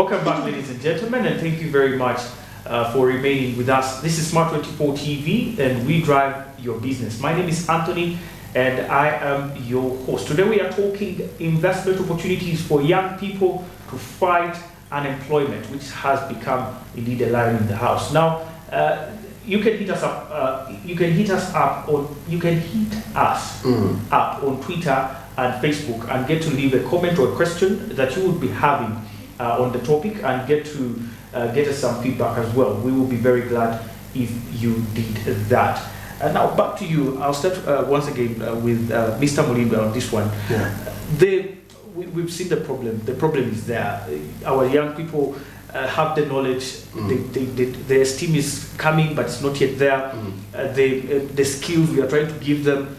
Welcome back, ladies and gentlemen, and thank you very much for remaining with us. This is Smart 24 TV, and we drive your business. My name is Anthony, and I am your host. Today we are talking investment opportunities for young people to fight unemployment, which has become indeed a lion in the house. Now, you can hit us up. You can hit us up on Twitter and Facebook, and get to leave a comment or a question that you would be having on the topic, and get to get us some feedback as well. We will be very glad if you did that. Now back to you. I'll start once again with Mr. Mulimba on this one. Yeah. We've seen the problem. The problem is there. Our young people have the knowledge. The esteem is coming, but it's not yet there. The skills we are trying to give them,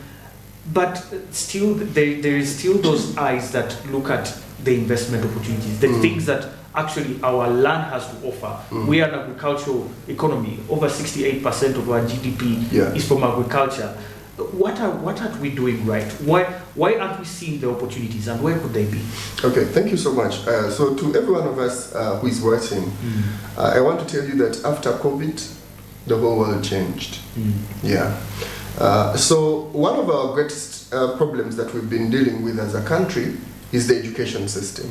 but still there is still those eyes that look at the investment opportunities, the things that actually our land has to offer. We are an agricultural economy. Over 68% of our GDP is from agriculture. What are we doing right? Why aren't we seeing the opportunities, and where could they be? Okay, thank you so much. So to every one of us who is watching, I want to tell you that after COVID, the whole world changed. So one of our greatest problems that we've been dealing with as a country is the education system.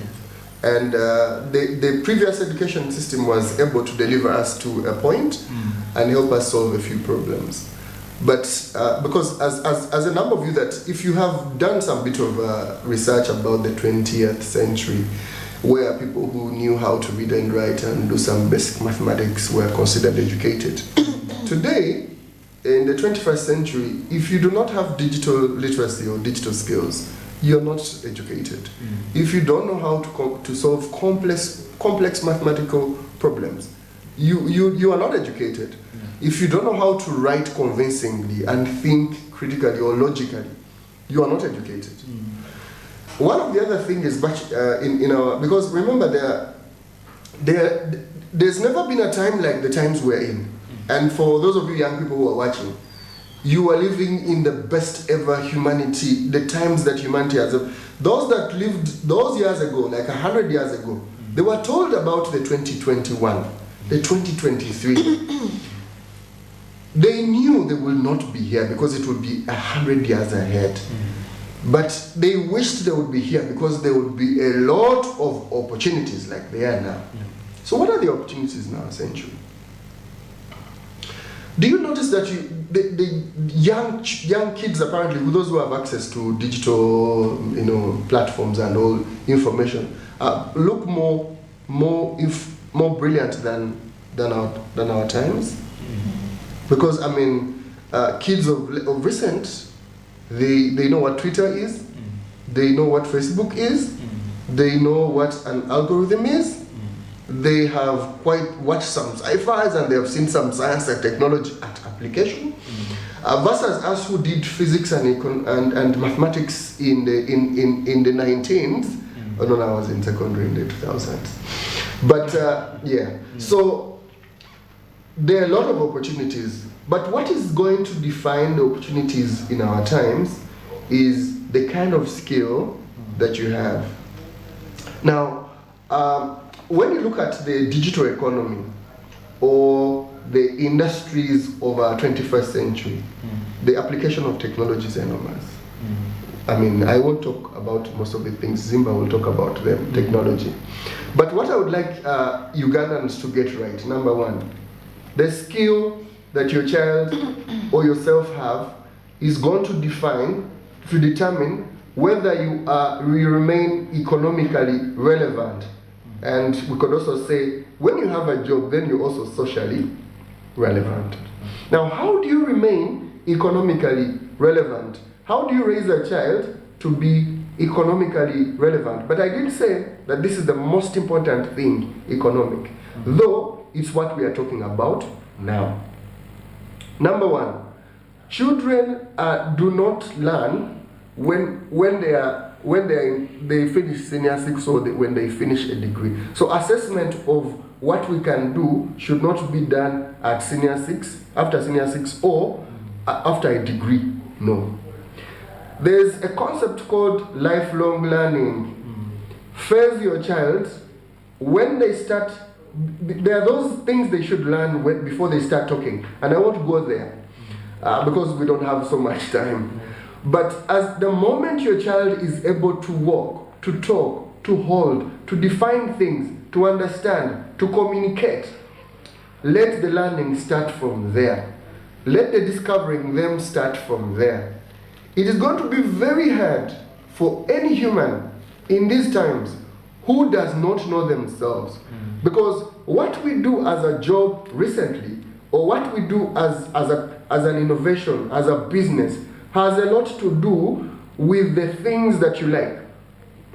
And the previous education system was able to deliver us to a point and help us solve a few problems. But because as a number of you, that if you have done some bit of research about the 20th century, where people who knew how to read and write and do some basic mathematics were considered educated. Today, in the 21st century, if you do not have digital literacy or digital skills, you're not educated. If you don't know how to solve complex mathematical problems, you are not educated. If you don't know how to write convincingly and think critically or logically, you are not educated. One of the other things is because remember, there's never been a time like the times we're in. And for those of you young people who are watching, you are living in the best ever humanity, the times that humanity has. Those that lived those years ago, like 100 years ago, they were told about the 2021, the 2023. They knew they will not be here because it would be 100 years ahead. But they wished they would be here because there would be a lot of opportunities like they are now. So what are the opportunities now, essentially? Do you notice that the young kids, apparently, those who have access to digital platforms and all information, look more brilliant than our times? Because I mean, kids of recent, they know what Twitter is, they know what Facebook is, they know what an algorithm is. They have quite watched some sci-fis, and they have seen some science and technology at application. Versus us who did physics and mathematics in the 19th. No, I was in secondary in the 2000s. But so there are a lot of opportunities. But what is going to define the opportunities in our times is the kind of skill that you have. Now, when you look at the digital economy or the industries of our 21st century, the application of technology is enormous. I mean, I won't talk about most of the things. Zimba will talk about them, technology. But what I would like Ugandans to get right, number one, the skill that your child or yourself have is going to determine whether you remain economically relevant. And we could also say, when you have a job, then you're also socially relevant. Now, how do you remain economically relevant? How do you raise a child to be economically relevant? But I did say that this is the most important thing, economic, though it's what we are talking about now. Number one, children do not learn when they finish senior 6 or when they finish a degree. So assessment of what we can do should not be done at senior 6, after senior 6, or after a degree. No. There's a concept called lifelong learning. Phase your child when they start, there are those things they should learn before they start talking. And I won't go there because we don't have so much time. But as the moment your child is able to walk, to talk, to hold, to define things, to understand, to communicate, let the learning start from there. Let the discovering them start from there. It is going to be very hard for any human in these times who does not know themselves. Because what we do as a job recently, or what we do as an innovation, as a business, has a lot to do with the things that you like.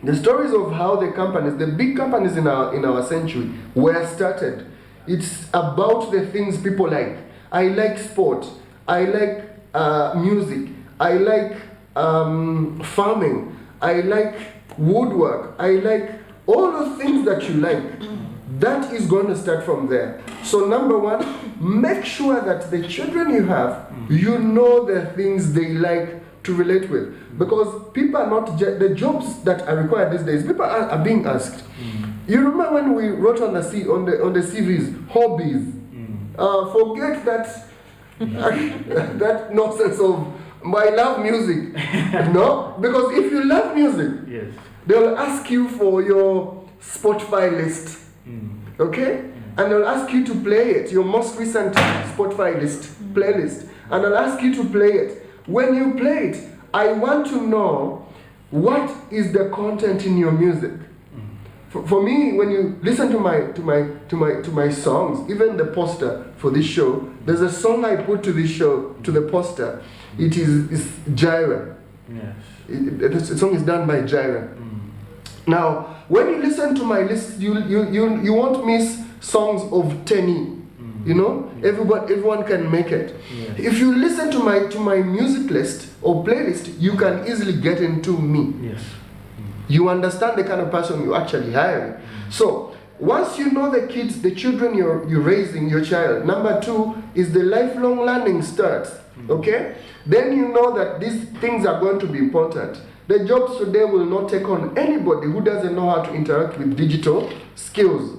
The stories of how the companies, the big companies in our century, were started. It's about the things people like. I like sport. I like music. I like farming. I like woodwork. I like all the things that you like. That is going to start from there. So number one, make sure that the children you have, you know the things they like to relate with. Because people are not, the jobs that are required these days, people are being asked. You remember when we wrote on the CVs, hobbies. Forget that that nonsense of I love music. No, because if you love music, Yes. they'll ask you for your Spotify list. Okay? And they'll ask you to play it, your most recent Spotify list, playlist. And they'll ask you to play it. When you play it, I want to know what is the content in your music. For me, when you listen to my songs, even the poster for this show, there's a song I put to this show, to the poster. It's Gyra. Yes. The song is done by Gyra. Now, when you listen to my list, you won't miss songs of Tenny. You know, everyone can make it. Yes. If you listen to my music list or playlist, you can easily get into me. Yes. You understand the kind of person you actually hiring. So once you know the kids, the children you're raising, your child. Number two is the lifelong learning starts. Okay? Then you know that these things are going to be important. The jobs today will not take on anybody who doesn't know how to interact with digital skills.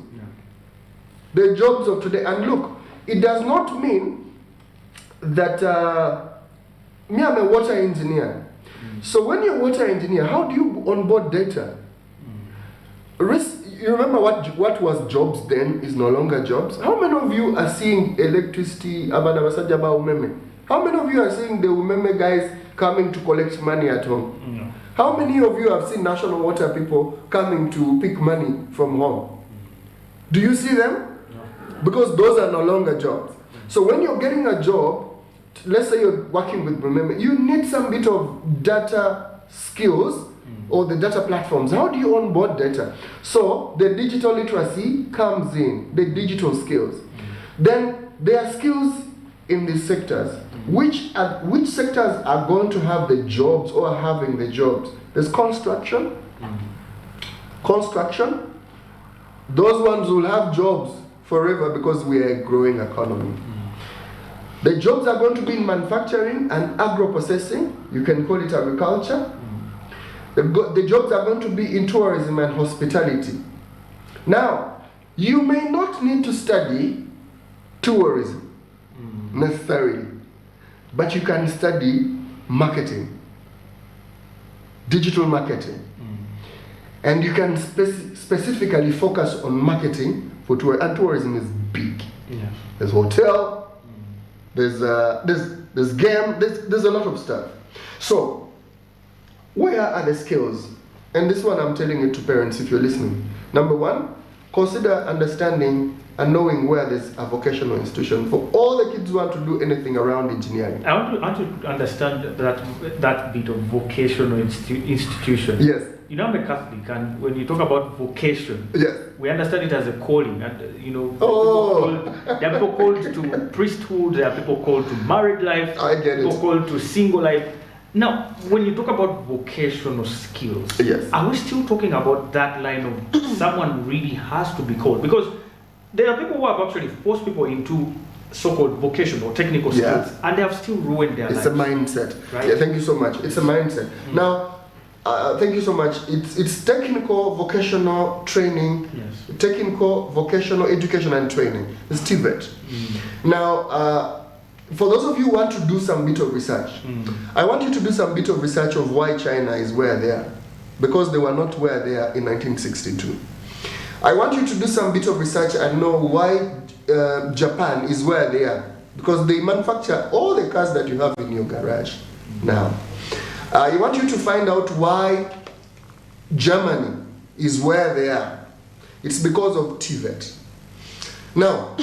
The jobs of today, and look, it does not mean that me, I'm a water engineer. So when you're a water engineer, how do you onboard data? You remember what was jobs then is no longer jobs? How many of you are seeing electricity? How many of you are seeing the Umeme guys coming to collect money at home? How many of you have seen national water people coming to pick money from home? Do you see them? Because those are no longer jobs. So when you're getting a job, let's say you're working with Remember, you need some bit of data skills or the data platforms. How do you onboard data? So the digital literacy comes in, the digital skills. Then there are skills in these sectors. Which sectors are going to have the jobs or having the jobs? There's construction. Construction. Those ones will have jobs forever because we are a growing economy. The jobs are going to be in manufacturing and agro-processing. You can call it agriculture. The jobs are going to be in tourism and hospitality. Now, you may not need to study tourism necessarily, but you can study marketing, digital marketing. And you can specifically focus on marketing for tourism, and tourism is big. There's hotel, there's game, there's a lot of stuff. So, where are the skills? And this one I'm telling it to parents if you're listening. Number one, consider understanding and knowing where there's a vocational institution for all the kids who want to do anything around engineering. I want to understand that bit of vocational institution. Yes. You know, I'm a Catholic, and when you talk about vocation, Yes. we understand it as a calling. And you know, there are people called to priesthood, there are people called to married life, I get it. people called to single life. Now, when you talk about vocational skills, Yes. are we still talking about that line of someone really has to be called? Because there are people who have actually forced people into so-called vocational or technical skills, and they have still ruined their lives. It's a mindset. Right? Yeah, thank you so much. It's a mindset. Now, Thank you so much. It's technical vocational training, Yes. technical vocational education and training. It's TVET. Now, for those of you who want to do some bit of research, I want you to do some bit of research of why China is where they are, because they were not where they are in 1962. I want you to do some bit of research and know why Japan is where they are, because they manufacture all the cars that you have in your garage now. I want you to find out why Germany is where they are. It's because of TVET. Now,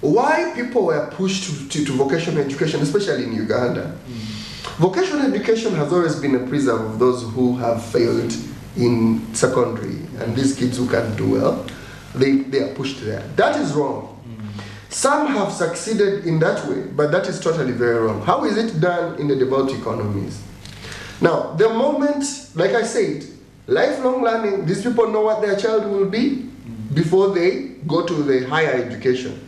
why people were pushed to vocational education, especially in Uganda? Vocational education has always been a preserve of those who have failed in secondary, and these kids who can't do well, they are pushed there. That is wrong. Some have succeeded in that way, but that is totally very wrong. How is it done in the developed economies? Now, the moment, like I said, lifelong learning, these people know what their child will be before they go to the higher education.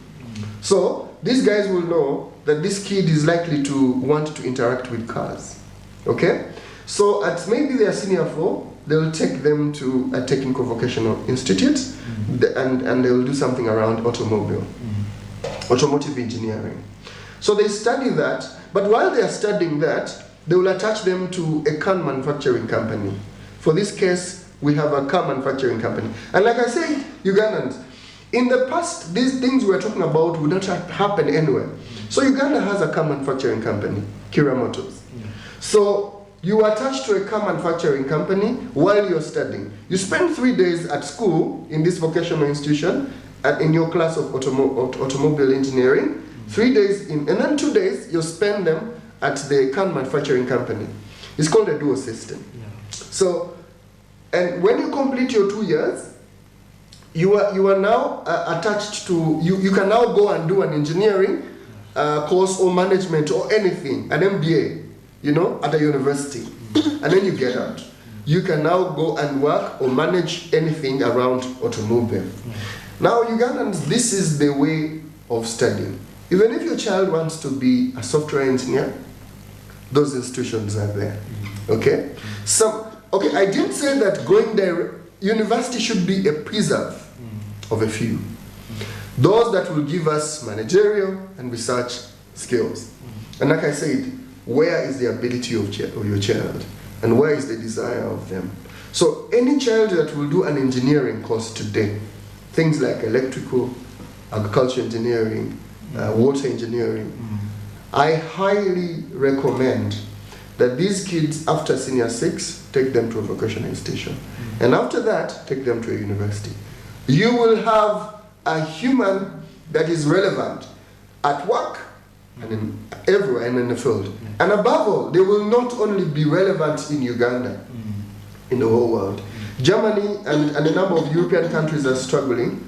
So, these guys will know that this kid is likely to want to interact with cars. Okay? So, at maybe their senior 4, they'll take them to a technical vocational institute, and they'll do something around automotive engineering. So they study that, but while they are studying that, they will attach them to a car manufacturing company. For this case, we have a car manufacturing company. And like I said, Ugandans, in the past, these things we're talking about would not happen anywhere. So Uganda has a car manufacturing company, Kira Motors. So you are attached to a car manufacturing company while you're studying. You spend 3 days at school in this vocational institution, in your class of automobile engineering, 3 days in, and then 2 days you spend them at the car manufacturing company. It's called a dual system. So, and when you complete your 2 years, you are now attached to, you can now go and do an engineering course or management or anything, an MBA, you know, at a university. And then you get out. You can now go and work or manage anything around automobile. Now, Ugandans, this is the way of studying. Even if your child wants to be a software engineer, those institutions are there. Okay? So, okay, I didn't say that going there, university should be a preserve of a few. Those that will give us managerial and research skills. And like I said, where is the ability of your child? And where is the desire of them? So any child that will do an engineering course today, things like electrical, agriculture engineering, water engineering, I highly recommend that these kids, after senior 6, take them to a vocational institution. And after that, take them to a university. You will have a human that is relevant at work and everywhere and in the field. And above all, they will not only be relevant in Uganda, in the whole world. Germany and a number of European countries are struggling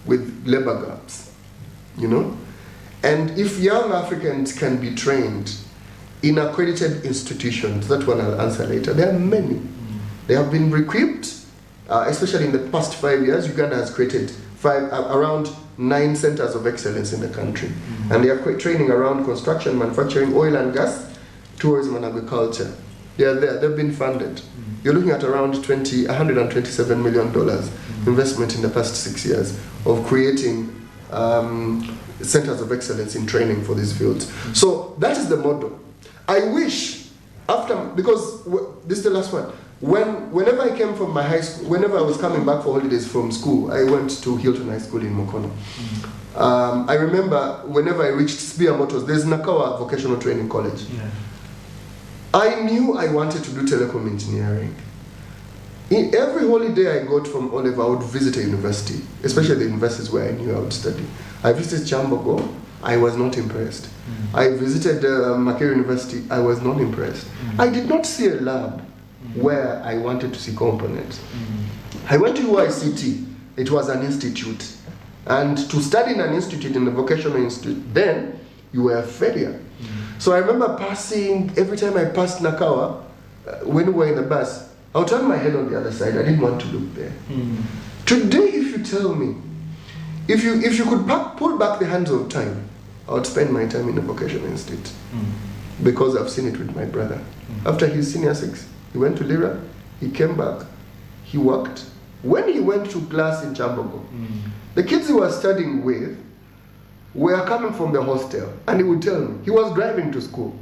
with labor gaps, you know? And if young Africans can be trained in accredited institutions, that one I'll answer later, there are many. They have been equipped, especially in the past 5 years. Uganda has created around 9 centers of excellence in the country. And they are training around construction, manufacturing, oil and gas, tourism and agriculture. They are there, they've been funded. You're looking at around $127 million investment in the past 6 years of creating centers of excellence in training for these fields. So that is the model. I wish, because this is the last one, whenever I came from my high school, whenever I was coming back for holidays from school, I went to Hilton High School in Mukono. I remember whenever I reached Spear Motors, there's Nakawa Vocational Training College. I knew I wanted to do telecom engineering. In every holiday I got from Oliver, I would visit a university, especially the universities where I knew I would study. I visited Chambogo, I was not impressed. I visited Makerere University, I was not impressed. I did not see a lab where I wanted to see components. I went to UICT, it was an institute. And to study in an institute, in the vocational institute, then you were a failure. So I remember passing, every time I passed Nakawa, when we were in the bus, I would turn my head on the other side. I didn't want to look there. Today, if you tell me, if you could pull back the hands of time, I would spend my time in a vocational institute. Because I've seen it with my brother. After his senior 6, he went to Lira, he came back, he worked. When he went to class in Chambogo, the kids he was studying with were coming from the hostel, and he would tell me, he was driving to school,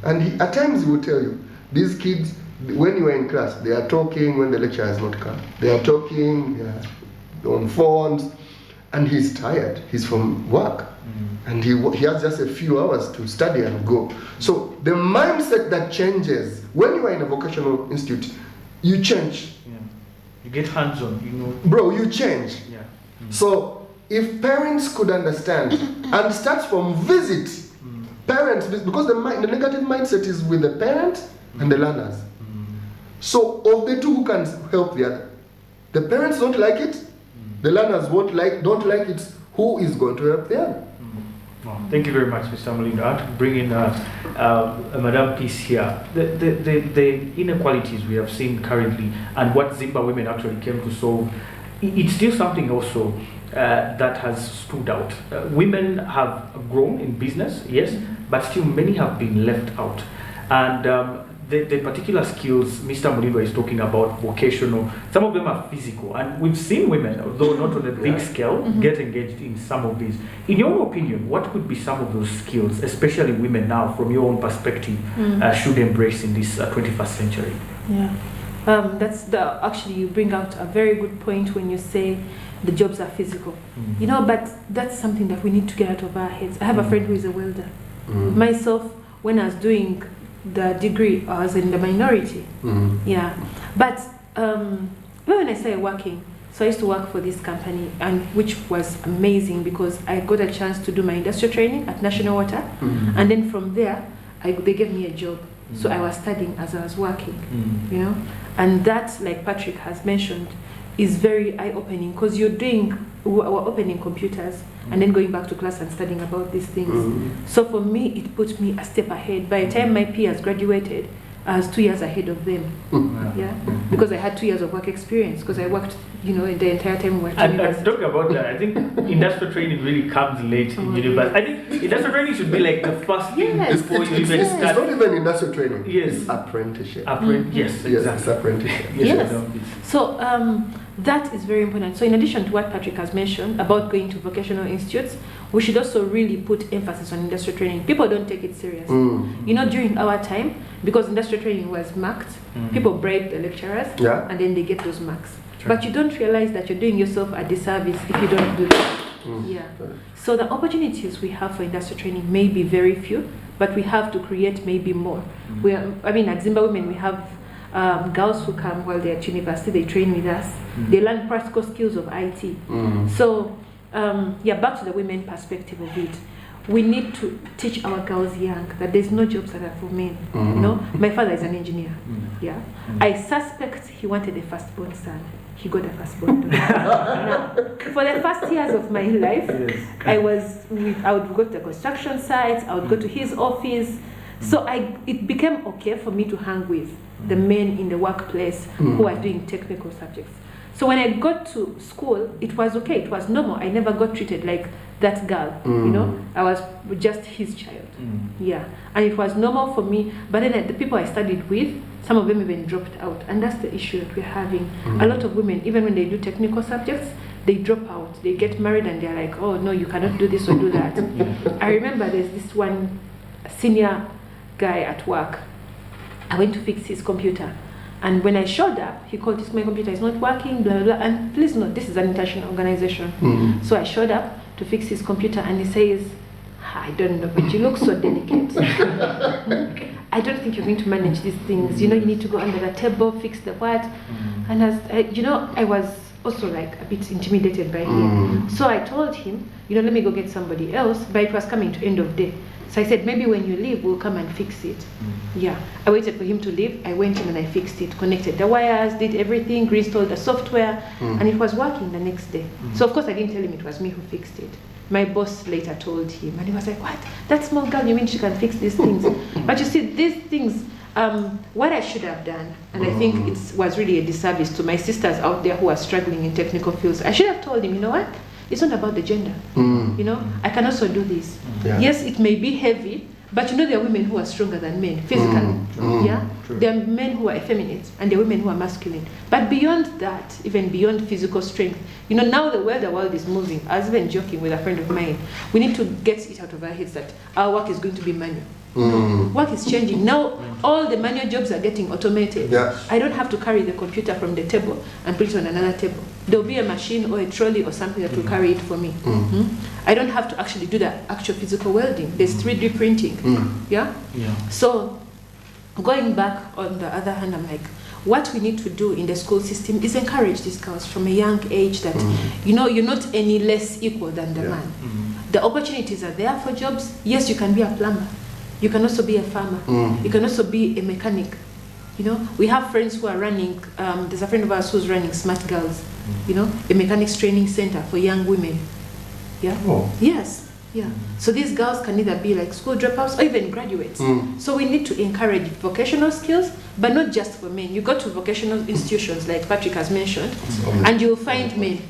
and at times he would tell you, these kids, when you are in class, they are talking when the lecturer has not come. They are talking, they are on phones, and he's tired. He's from work, and he has just a few hours to study and go. So the mindset that changes when you are in a vocational institute, you change. Yeah. You get hands-on, you know. Bro, you change. Yeah. So if parents could understand and start from visit, parents, because the negative mindset is with the parent and the learners. So of the two, who can help the other? The parents don't like it, the learners don't like it. Who is going to help the other? Oh, thank you very much, Mr. Molindo. I have to bring in Madam Peace here. The inequalities we have seen currently and what Zimba women actually came to solve, it's still something also that has stood out. Women have grown in business, yes, but still many have been left out. And the particular skills Mr. Molindo is talking about, vocational, some of them are physical. And we've seen women, although not on a big scale, get engaged in some of these. In your opinion, what could be some of those skills, especially women now, from your own perspective, should embrace in this 21st century? Yeah. Actually, you bring out a very good point when you say the jobs are physical. You know, but that's something that we need to get out of our heads. I have a friend who is a welder. Myself, when I was doing the degree, I was in the minority. Yeah. But when I started working, so I used to work for this company, and which was amazing because I got a chance to do my industrial training at National Water, and then from there, they gave me a job. So I was studying as I was working, you know, and that, like Patrick has mentioned, is very eye-opening because we're opening computers and then going back to class and studying about these things. So for me, it put me a step ahead. By the time my peers graduated, I was 2 years ahead of them. Because I had 2 years of work experience, because I worked, you know, the entire time we were at university. And talking about that, I think industrial training really comes late in university. I think industrial training should be like the first thing before you even start. It's not even industrial training. Yes. It's apprenticeship. Yes, exactly. Yes, it's apprenticeship. Yes. So that is very important. So in addition to what Patrick has mentioned about going to vocational institutes, we should also really put emphasis on industrial training. People don't take it serious. You know, during our time, because industrial training was marked, people bribe the lecturers, and then they get those marks. But you don't realize that you're doing yourself a disservice if you don't do that. So the opportunities we have for industrial training may be very few, but we have to create maybe more. At Zimba Women, we have girls who come while they're at university, they train with us. They learn practical skills of IT. So, back to the women perspective of it. We need to teach our girls young that there's no jobs that are for men. You know, my father is an engineer. I suspect he wanted a firstborn son. He got a firstborn daughter. Now, for the first years of my life, I would go to the construction sites, I would go to his office. So it became okay for me to hang with the men in the workplace who are doing technical subjects. So when I got to school, it was okay, it was normal. I never got treated like that girl, you know. I was just his child. And it was normal for me. But then the people I studied with, some of them even dropped out. And that's the issue that we're having. A lot of women, even when they do technical subjects, they drop out. They get married and they're like, oh no, you cannot do this or do that. I remember there's this one senior guy at work. I went to fix his computer. And when I showed up, he called, my computer is not working, blah, blah, blah. And please note, this is an international organization. So I showed up to fix his computer and he says, I don't know, but you look so delicate. I don't think you're going to manage these things. You know, you need to go under the table, fix the what. And I was also like a bit intimidated by him. So I told him, you know, let me go get somebody else, but it was coming to end of day. So I said, maybe when you leave, we'll come and fix it. I waited for him to leave. I went in and I fixed it, connected the wires, did everything, reinstalled the software, and it was working the next day. So of course I didn't tell him it was me who fixed it. My boss later told him, and he was like, what? That small girl, you mean she can fix these things? But you see, these things, what I should have done, and I think it was really a disservice to my sisters out there who are struggling in technical fields, I should have told him, you know what? It's not about the gender. You know, I can also do this. Yes, it may be heavy, But you know, there are women who are stronger than men physically. Yeah, True. there are men who are effeminate and there are women who are masculine. But beyond that, even beyond physical strength, you know, now the world is moving. I was even joking with a friend of mine. We need to get it out of our heads that our work is going to be manual. Work is changing now. All the manual jobs are getting automated. Yeah. I don't have to carry the computer from the table and put it on another table. There'll be a machine or a trolley or something that will carry it for me. I don't have to actually do the actual physical welding. There's 3D printing. Yeah. So going back, on the other hand, I'm like, what we need to do in the school system is encourage these girls from a young age that you know, you're not any less equal than the man. The opportunities are there for jobs. Yes, you can be a plumber. You can also be a farmer. You can also be a mechanic. You know, we have friends who are running, there's a friend of ours who's running Smart Girls, you know, a mechanics training center for young women. Yeah? Oh. Yes. Yeah. So these girls can either be like school dropouts or even graduates. So we need to encourage vocational skills, but not just for men. You go to vocational institutions like Patrick has mentioned, and you'll find men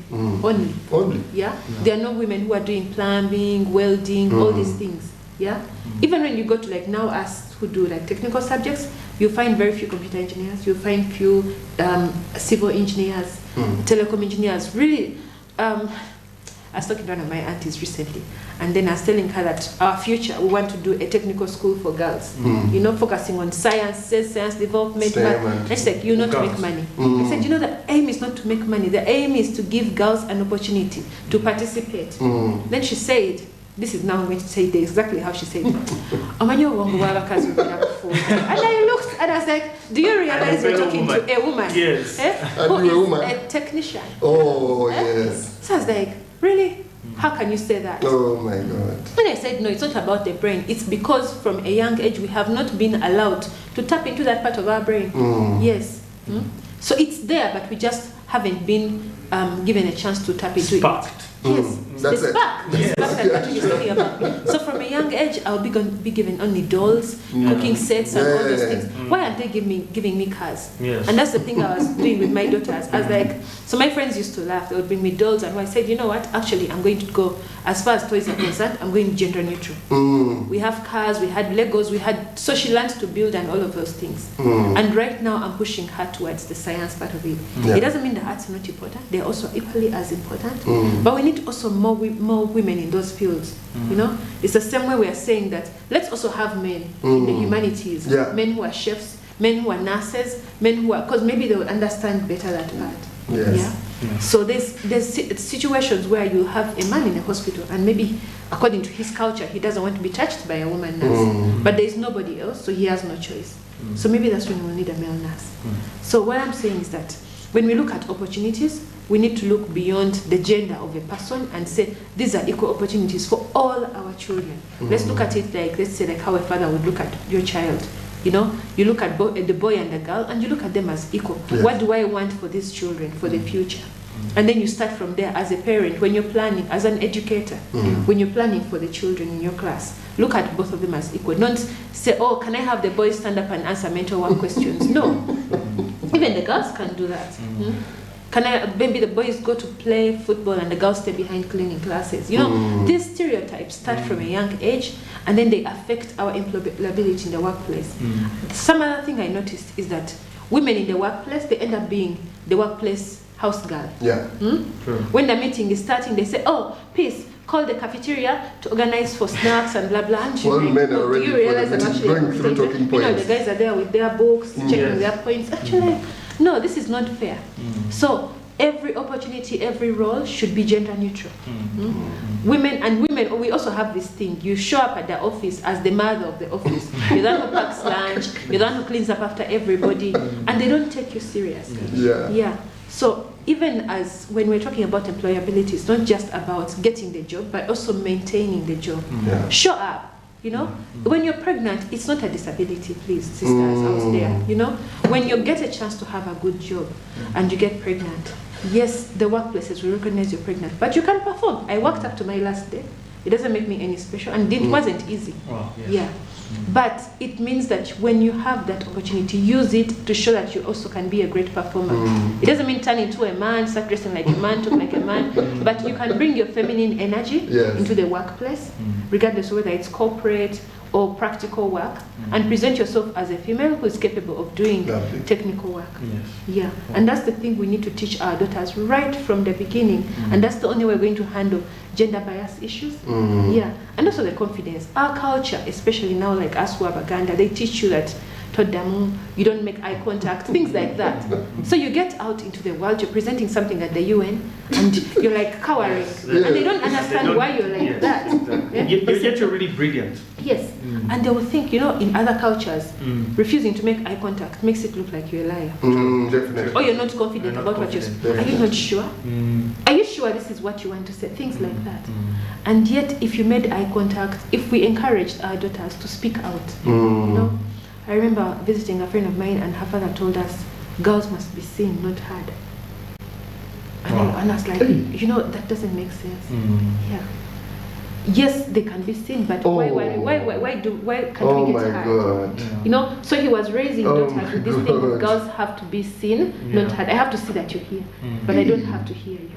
only. Yeah? There are no women who are doing plumbing, welding, all these things. Yeah? Even when you go to like now us who do like technical subjects, you'll find very few computer engineers, you'll find few civil engineers, telecom engineers. Really, I was talking to one of my aunties recently, and then I was telling her that our future, we want to do a technical school for girls, you know, focusing on science development. And she's like, you not to make money. I said, you know, the aim is not to make money. The aim is to give girls an opportunity to participate. Then she said, this is now I'm going to say it exactly how she said it. And I looked and I was like, do you realize you're talking to a woman? Yes. Who is a technician? Oh, yes. So I was like, really? How can you say that? Oh my God. And I said, no, it's not about the brain. It's because from a young age we have not been allowed to tap into that part of our brain. Yes. So it's there, but we just haven't been given a chance to tap into it. Yes, that's the it. spark. The spark that Patrick is talking about. So from a young age, I'll be given only dolls, cooking sets, and all those things. Why aren't they giving me cars? And that's the thing I was doing with my daughters. I was like, so my friends used to laugh. They would bring me dolls, and I said, you know what? Actually, I'm going to go, as far as toys are concerned, I'm going gender neutral. We have cars, we had Legos, we had, so she learned to build and all of those things. And right now, I'm pushing her towards the science part of it. It doesn't mean the arts are not important. They're also equally as important. But we need also more women in those fields. You know, it's the same way we are saying that let's also have men in the humanities, men who are chefs, men who are nurses, men who are, because maybe they will understand better that part. So there's situations where you have a man in a hospital and maybe according to his culture he doesn't want to be touched by a woman nurse, but there's nobody else, so he has no choice. So maybe that's when we'll need a male nurse. So what I'm saying is that when we look at opportunities, we need to look beyond the gender of a person and say these are equal opportunities for all our children. Let's look at it like, let's say like how a father would look at your child. You know, you look at the boy and the girl and you look at them as equal. What do I want for these children, for the future? And then you start from there as a parent, when you're planning, as an educator, when you're planning for the children in your class, look at both of them as equal. Don't say, oh, can I have the boys stand up and answer mental work questions? No. Even the girls can do that. Can maybe the boys go to play football and the girls stay behind cleaning classes? You know, these stereotypes start from a young age and then they affect our employability in the workplace. Some other thing I noticed is that women in the workplace, they end up being the workplace house girl. When the meeting is starting, they say, oh, peace, call the cafeteria to organize for snacks and blah blah. And well, men are already, you realize I'm actually going through talking points. You know, the guys are there with their books, checking their points. Actually, no, this is not fair. So every opportunity, every role should be gender neutral. Women, we also have this thing. You show up at the office as the mother of the office. You're the one who packs lunch, you're the one who cleans up after everybody, and they don't take you seriously. So even as when we're talking about employability, it's not just about getting the job, but also maintaining the job. Show up. You know, when you're pregnant, it's not a disability, please, sisters out there. You know, when you get a chance to have a good job and you get pregnant, yes, the workplaces will recognize you're pregnant, but you can perform. I worked up to my last day. It doesn't make me any special, and it wasn't easy. Wow, yes. Yeah. But it means that when you have that opportunity, use it to show that you also can be a great performer. It doesn't mean turn into a man, start dressing like a man, talk like a man, but you can bring your feminine energy into the workplace, regardless of whether it's corporate or practical work, and present yourself as a female who is capable of doing technical work. Yes. Yeah, and that's the thing we need to teach our daughters right from the beginning, and that's the only way we're going to handle gender bias issues. Yeah, and also the confidence. Our culture, especially now, like us who are Baganda, they teach you that Todamu, you don't make eye contact, things like that. So you get out into the world, you're presenting something at the UN, and you're like cowering, and they don't understand why you're like that. Exactly. Yet you're really brilliant. Yes, and they will think, you know, in other cultures, refusing to make eye contact makes it look like you're a liar. Definitely. Or you're not confident about what you're saying. Are you not sure? Are you sure this is what you want to say? Things like that. And yet, if you made eye contact, if we encouraged our daughters to speak out, you know, I remember visiting a friend of mine, and her father told us, girls must be seen, not heard. And I was like, you know, that doesn't make sense. Yeah. Yes, they can be seen, but why can't we get heard? You know, so he was raising daughters with this thing of girls have to be seen, not heard. I have to see that you're here, but I don't have to hear you.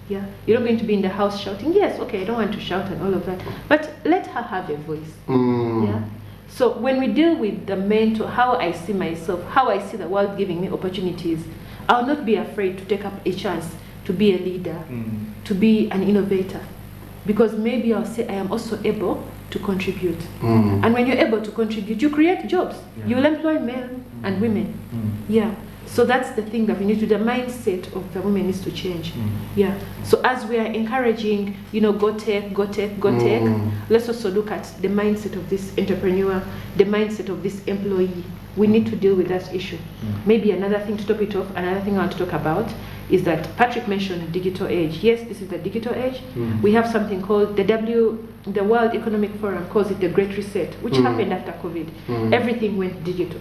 Yeah, you're not going to be in the house shouting. Yes, okay, I don't want to shout and all of that, but let her have a voice. Yeah. So when we deal with the mental, how I see myself, how I see the world giving me opportunities, I'll not be afraid to take up a chance to be a leader, to be an innovator. Because maybe I'll say I am also able to contribute. And when you're able to contribute, you create jobs. You will employ men and women. Yeah. So that's the thing that we need to, the mindset of the women needs to change. Yeah. So as we are encouraging, you know, go tech, let's also look at the mindset of this entrepreneur, the mindset of this employee. We need to deal with that issue. Maybe another thing to top it off, another thing I want to talk about is that Patrick mentioned digital age. Yes, this is the digital age. We have something called the World Economic Forum calls it the Great Reset, which happened after COVID. Everything went digital.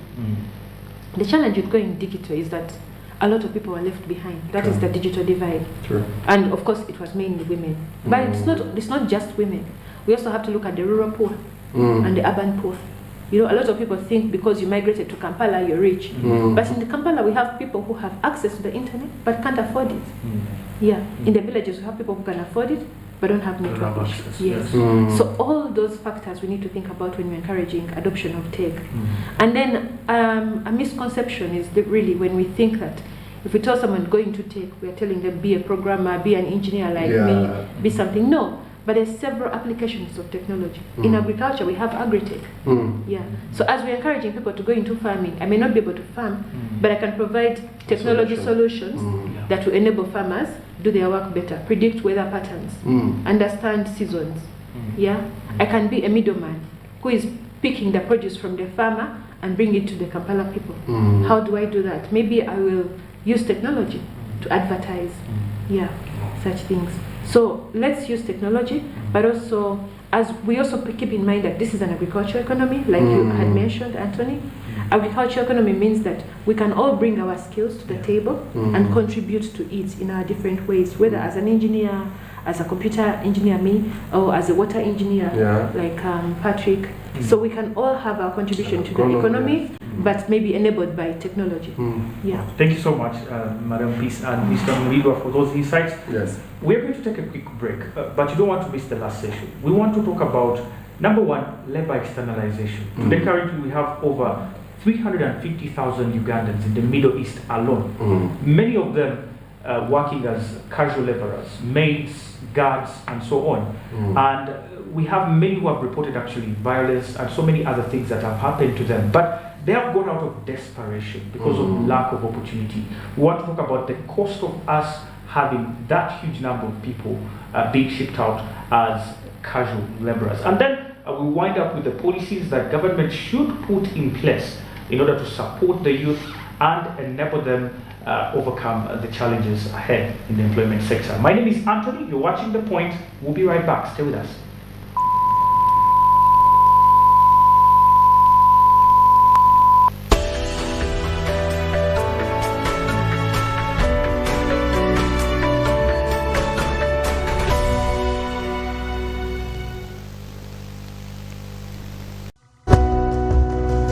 The challenge with going digital is that a lot of people are left behind. That is the digital divide. And of course, it was mainly women. But it's not just women. We also have to look at the rural poor and the urban poor. You know, a lot of people think because you migrated to Kampala, you're rich. But in the Kampala, we have people who have access to the internet but can't afford it. Yeah. In the villages, we have people who can afford it but don't have network. Yes. So all those factors we need to think about when we're encouraging adoption of tech. And then a misconception is that really when we think that if we tell someone going to tech, we're telling them be a programmer, be an engineer like me, be something. No. But there's several applications of technology. In agriculture, we have agri-tech. Yeah. So as we're encouraging people to go into farming, I may not be able to farm, but I can provide technology solutions that will enable farmers do their work better, predict weather patterns, understand seasons. Yeah. I can be a middleman who is picking the produce from the farmer and bring it to the Kampala people. How do I do that? Maybe I will use technology to advertise. Yeah. Such things. So let's use technology, but also as we also keep in mind that this is an agricultural economy, like you had mentioned, Anthony. Agricultural economy means that we can all bring our skills to the table and contribute to it in our different ways, whether as an engineer, as a computer engineer, me, or as a water engineer, like Patrick. So we can all have our contribution to the economy, but maybe enabled by technology. Yeah. Thank you so much, Madam Peace and Mr. Muriba, for those insights. Yes. We're going to take a quick break, but you don't want to miss the last session. We want to talk about, number one, labor externalization. Today, currently, we have over 350,000 Ugandans in the Middle East alone. Many of them working as casual laborers, maids, guards, and so on. And we have many who have reported actually violence and so many other things that have happened to them. But they have gone out of desperation because of lack of opportunity. We want to talk about the cost of us having that huge number of people being shipped out as casual laborers. And then we wind up with the policies that government should put in place in order to support the youth and enable them overcome the challenges ahead in the employment sector. My name is Anthony. You're watching The Point. We'll be right back. Stay with us.